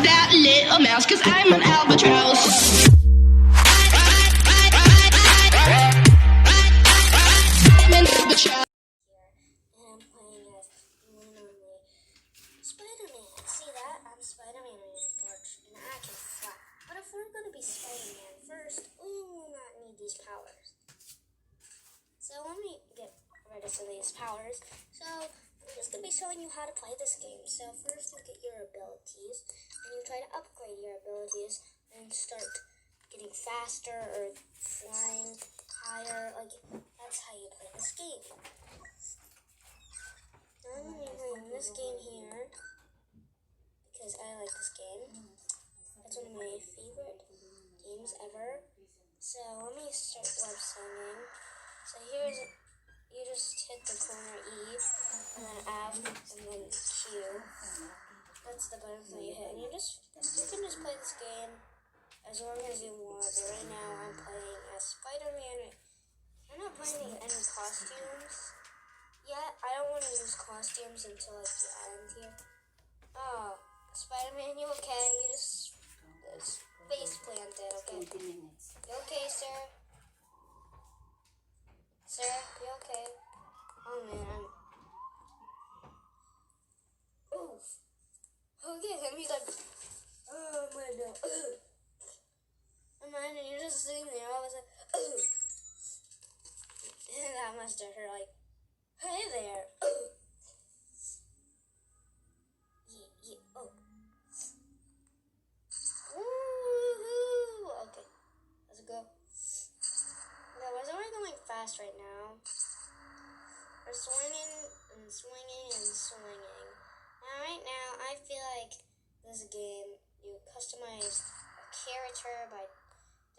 that little mouse, 'cause I'm an albatross. I'm an albatross. And I'm playing as the one and only Spider-Man. See that? I'm Spider-Man in this part, and I can fly. But if we're going to be Spider-Man first, we will not need these powers. So let me get rid of some of these powers. So I'm just going to be showing you how to play this game. So first you get your abilities, and you try to upgrade your abilities and start getting faster or flying higher. Like, that's how you play this game. Now I'm going to be playing this game here because I like this game. It's one of my favorite games ever. So let me start web slinging. So here's, you just hit the corner E, and then F, and then Q. That's the buttons that you hit, and you can just play this game as long as you want. But right now I'm playing as Spider-Man. I'm not playing any costumes yet. I don't want to use costumes until like the end here. Oh, Spider-Man, you okay? You just face planted, okay? You okay, sir? Sir, you okay? Oh man. Oof. Okay, let me like. Oh my god. Imagine you're just sitting there, all of a sudden. That must have hurt. Like, hey there. Yeah. Oh. Woohoo! Okay, let's go. Okay, we're only going fast right now. We're swinging and swinging and swinging. Now, right now, I feel like this game, you customize a character by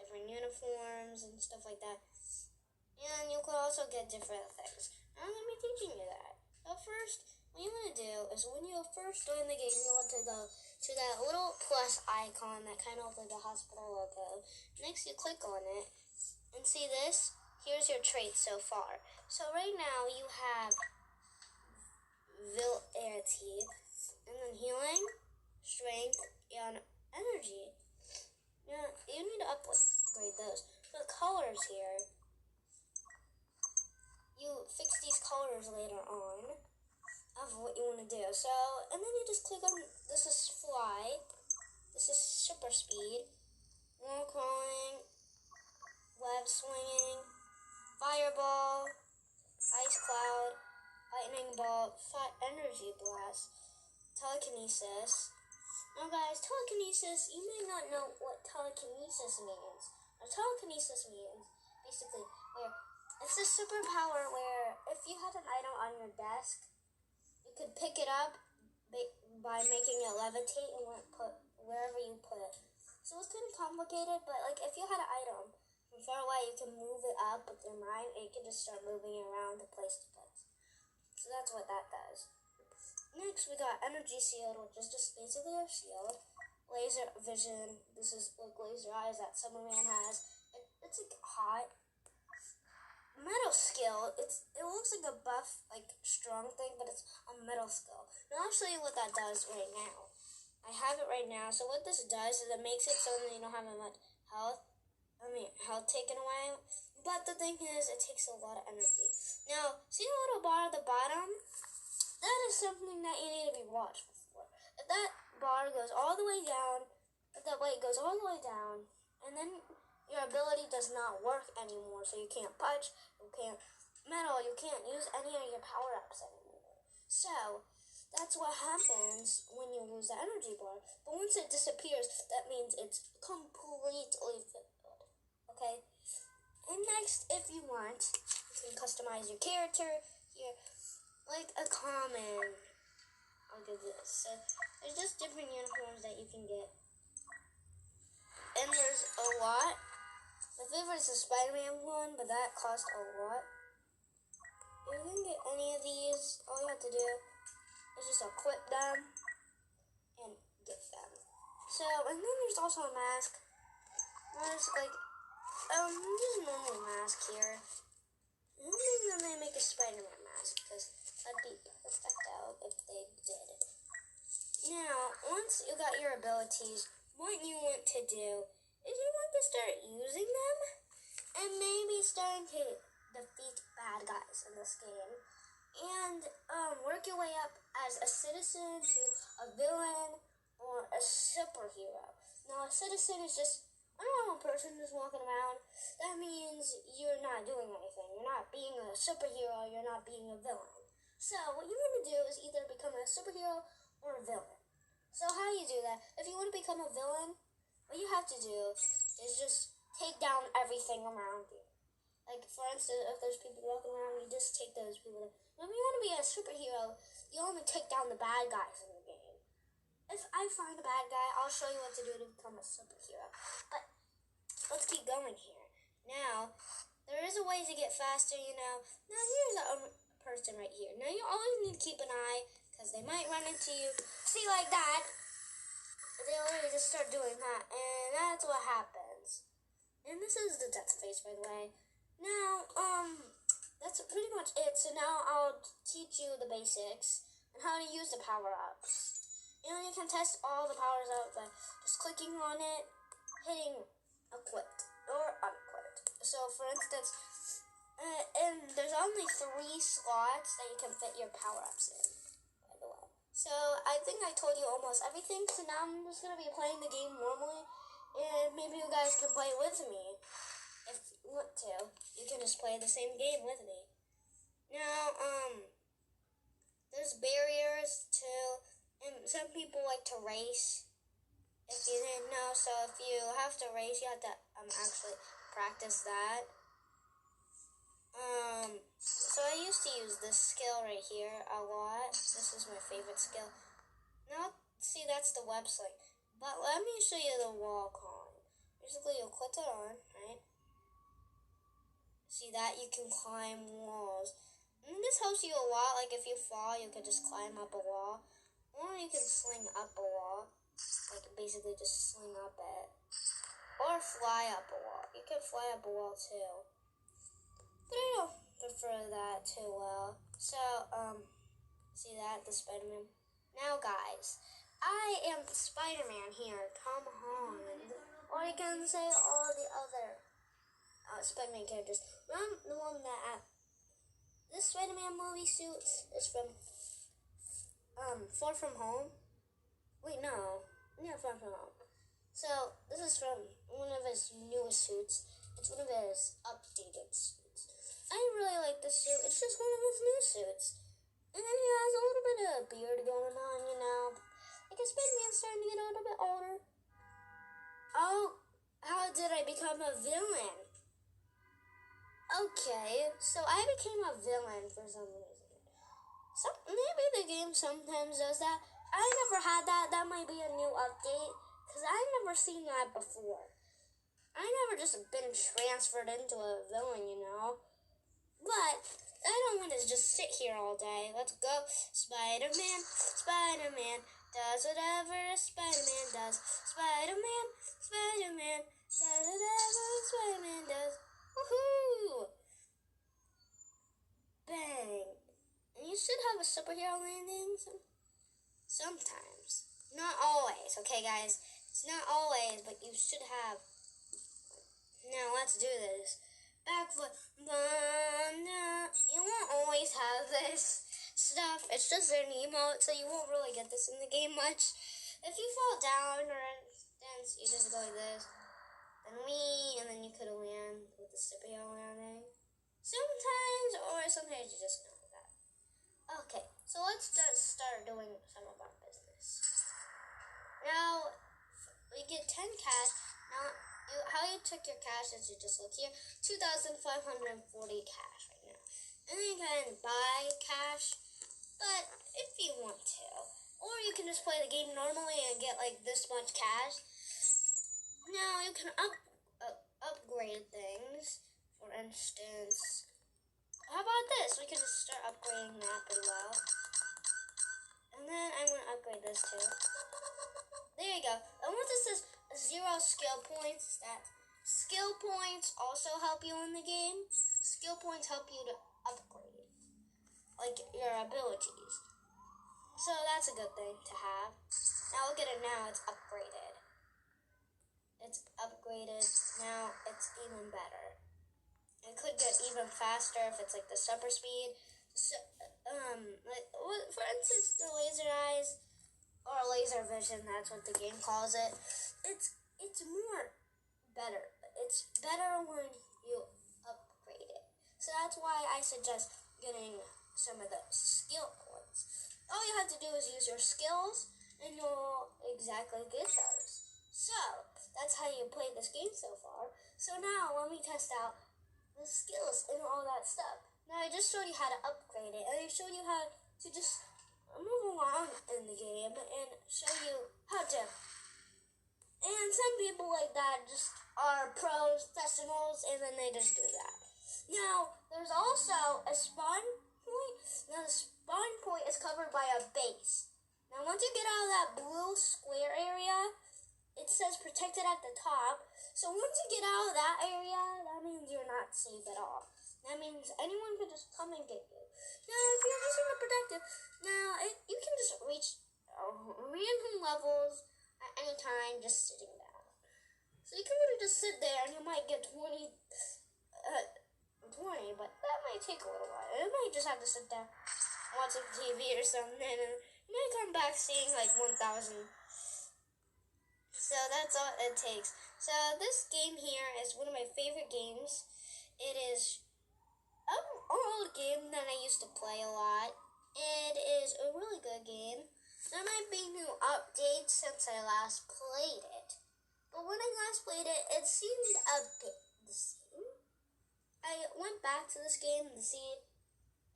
different uniforms and stuff like that. And you could also get different things. I'm going to be teaching you that. But first, what you want to do is when you first join the game, you want to go to that little plus icon that kind of looks like the hospital logo. Next, you click on it and see this. Here's your traits so far. So right now, you have Villarity, and then healing, strength, and energy. Now, you need to upgrade those. For the colors here, you fix these colors later on of what you want to do. So, and then you just click on, this is fly, this is super speed, wall crawling, web swinging, fireball, ice cloud, lightning bolt, energy blast, telekinesis. Now guys, telekinesis, you may not know what telekinesis means. Now, telekinesis means basically where it's a superpower where if you had an item on your desk, you could pick it up by making it levitate and put wherever you put it. So it's kind of complicated, but like if you had an item from far away, you can move it up with your mind, and you can just start moving it around to place to place. So that's what that does. Next, we got energy shield, which is just basically a shield. Laser vision. This is like laser eyes that Superman has. It's like hot. Metal skill. It looks like a buff, like strong thing, but it's a metal skill. Now I'll show you what that does right now. I have it right now. So what this does is it makes it so that you don't have as much health taken away. But the thing is, it takes a lot of energy. Now, see the little bar at the bottom? That is something that you need to be watchful for. If that bar goes all the way down, if that weight goes all the way down, and then your ability does not work anymore, so you can't punch, you can't metal, you can't use any of your power-ups anymore. So, that's what happens when you lose the energy bar. But once it disappears, that means it's completely filled. Okay? And next, if you want, you can customize your character here, like a common. Look at this. So, there's just different uniforms that you can get. And there's a lot. My favorite is the Spider-Man one, but that costs a lot. If you can get any of these, all you have to do is just equip them and get them. So, and then there's also a mask. There's like, just a normal mask here. I don't think that they make a Spider-Man mask, because that'd be perfect out if they did. Now, once you got your abilities, what you want to do is you want to start using them and maybe starting to defeat bad guys in this game. And work your way up as a citizen to a villain or a superhero. Now, a citizen is just a normal person just walking around. That means you're not doing anything. You're not being a superhero. You're not being a villain. So what you want to do is either become a superhero or a villain. So how do you do that? If you want to become a villain, what you have to do is just take down everything around you. Like, for instance, if there's people walking around, you just take those people. If you want to be a superhero, you only take down the bad guys in the game. If I find a bad guy, I'll show you what to do to become a superhero. But let's keep going here. Now, there is a way to get faster, you know. Now, here's a person right here. Now, you always need to keep an eye, because they might run into you. See, like that. They already just start doing that, and that's what happens. And this is the death face, by the way. Now, that's pretty much it. So now I'll teach you the basics and how to use the power-ups. You know, you can test all the powers out by just clicking on it, hitting equipped or unequipped. So, for instance, and there's only 3 slots that you can fit your power-ups in, by the way. So, I think I told you almost everything. So now I'm just going to be playing the game normally, and maybe you guys can play with me. If you want to, you can just play the same game with me. Now, there's barriers too, and some people like to race. If you didn't know, so if you have to race, you have to actually practice that. So I used to use this skill right here a lot. This is my favorite skill. Now, see, that's the website. But let me show you the wall climb. Basically, you'll click it on, right? See that? You can climb walls. And this helps you a lot. Like, if you fall, you can just climb up a wall. Or you can sling up a wall. Like, basically just sling up it. Or fly up a wall. You can fly up a wall, too. But I don't prefer that too well. So, see that? The Spider-Man. Now, guys, I am the Spider-Man here. Tom Holland. Or you can say all the other Spider-Man characters. The one that this Spider-Man movie suit is from Far From Home. Wait, no, yeah, Far From Home. So this is from one of his newest suits. It's one of his updated suits. I really like this suit. It's just one of his new suits, and then he has a little bit of beard going on, you know. I guess Spider-Man's starting to get a little bit older. Oh, how did I become a villain? Okay, so I became a villain for some reason. Maybe the game sometimes does that. I never had that. That might be a new update, because I've never seen that before. I never just been transferred into a villain, you know. But I don't want to just sit here all day. Let's go. Spider-Man, Spider-Man does whatever a Spider-Man does. Spider-Man, Spider-Man does whatever a Spider-Man does. Woohoo! Bang! And you should have a superhero landing sometimes. Not always, okay, guys? It's not always, but you should have. Now, let's do this. Backflip. You won't always have this stuff. It's just an emote, so you won't really get this in the game much. If you fall down, or instance, you just go like this. And then you could land with the superhero landing. Sometimes you just know that. Okay, so let's just start doing some of our business. Now, we get 10 cash. Now, how you took your cash is you just look here, 2,540 cash right now. And then you can buy cash, but if you want to. Or you can just play the game normally and get like this much cash. Now, you can upgrade things. For instance, how about this? We can just start upgrading that as well. And then I'm going to upgrade this too. There you go. And once it says 0 skill points, that skill points also help you in the game. Skill points help you to upgrade, like your abilities. So that's a good thing to have. Now look at it now, it's upgraded. It's upgraded, now it's even better. It could get even faster if it's like the super speed. So, like, for instance, the laser eyes, or laser vision, that's what the game calls it. It's more better. It's better when you upgrade it. So that's why I suggest getting some of the skill points. All you have to do is use your skills, and you'll exactly get those. So that's how you play this game so far. So now let me test out the skills and all that stuff. Now I just showed you how to upgrade it, and I showed you how to just move along in the game and show you how to. And some people like that just are pros, professionals, and then they just do that. Now, there's also a spawn point. Now, the spawn point is covered by a base. Now, once you get out of that blue square area, it says protected at the top. So once you get out of that area, that means you're not safe at all. That means anyone could just come and get you. Now, if you're just in the protected, you can just reach random levels at any time just sitting down. So you can really just sit there and you might get 20, but that might take a little while. You might just have to sit there watching TV or something, and you might come back seeing like 1,000. So that's all it takes. So this game here is one of my favorite games. It is an old game that I used to play a lot. It is a really good game. There might be new updates since I last played it. But when I last played it, it seemed a bit the same. I went back to this game to see it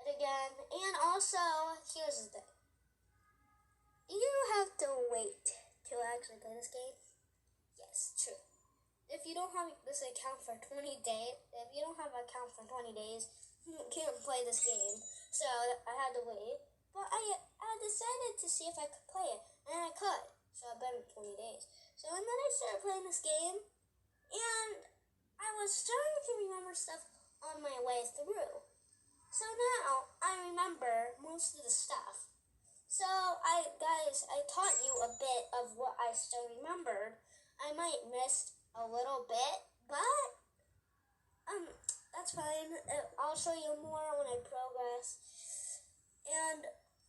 again. And also, here's the thing. You have to wait to actually play this game. Yes, true. If you don't have this account for 20 days, you can't play this game. So I had to wait. But I decided to see if I could play it, and I could. So I've been 20 days. So and then I started playing this game, and I was starting to remember stuff on my way through. So now I remember most of the stuff. So I taught you a bit of what I still remembered. I might miss a little bit, but that's fine. I'll show you more when I progress. And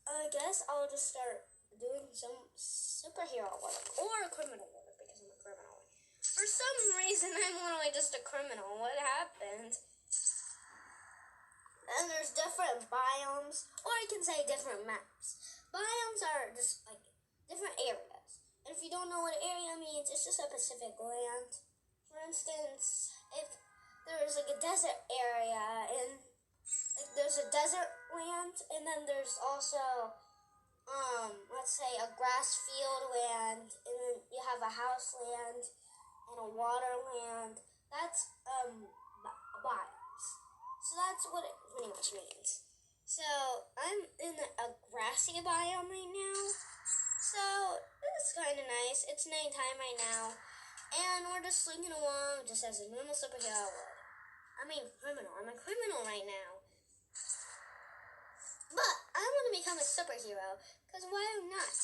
I guess I'll just start doing some superhero work or criminal work because I'm a criminal. For some reason, I'm literally just a criminal. What happened? And there's different biomes, or I can say different maps. Biomes are just like different areas. And if you don't know what area means, it's just a specific land. For instance, if there's like a desert area, and like there's a desert land, and then there's also let's say a grass field land, and then you have a house land and a water land. That's biomes. So that's what it pretty much means. So I'm in a grassy biome right now. So it's kind of nice. It's nighttime right now, and we're just swinging along just as a normal superhero would. I mean criminal. I'm a criminal right now. But I want to become a superhero, because why not?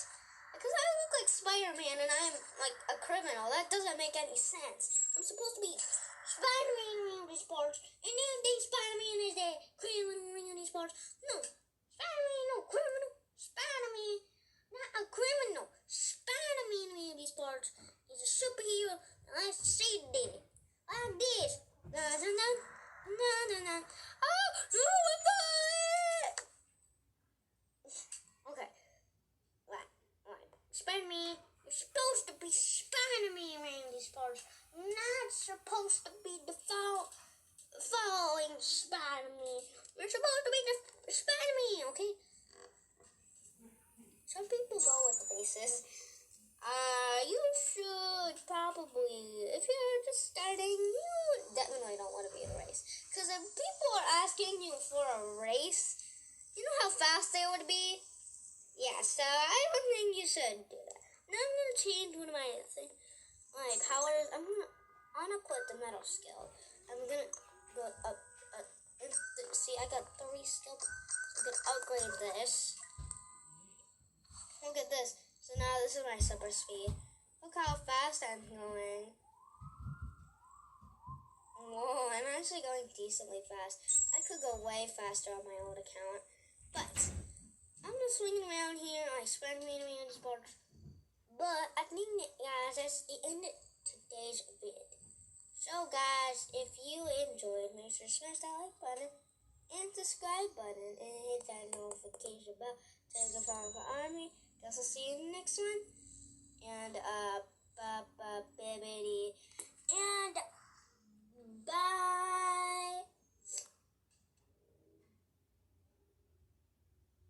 Because I look like Spider-Man and I'm like a criminal. That doesn't make any sense. I'm supposed to be Spider-Man around these parts, and then Spider-Man is a criminal around these parts. No, Spider-Man, no criminal. Spider-Man, not a criminal. Spider-Man around these parts is a superhero. Let's see did it. Like this. No. Oh, no, I got it. Okay. Right. Spider-Man, you're supposed to be Spider-Man around these parts. Not supposed to be the falling Spider-Man. You're supposed to be the Spider-Man, okay? Some people go with races. You should probably, if you're just starting, you definitely don't want to be in a race. Because if people are asking you for a race, you know how fast they would be? Yeah, so I don't think you should do that. Now I'm going to change one of my powers. I'm going to put the metal skill. I'm going to go up. See, I got 3 skills. So I'm going to upgrade this. Look at this. So now this is my super speed. Look how fast I'm going. Whoa, I'm actually going decently fast. I could go way faster on my old account. But I'm just swinging around here. I swear to me on this board. But I think, guys, that's the end of today's vid. So, guys, if you enjoyed, make sure to smash that like button and subscribe button and hit that notification bell to the Power Army. Guess I'll see you in the next one. And,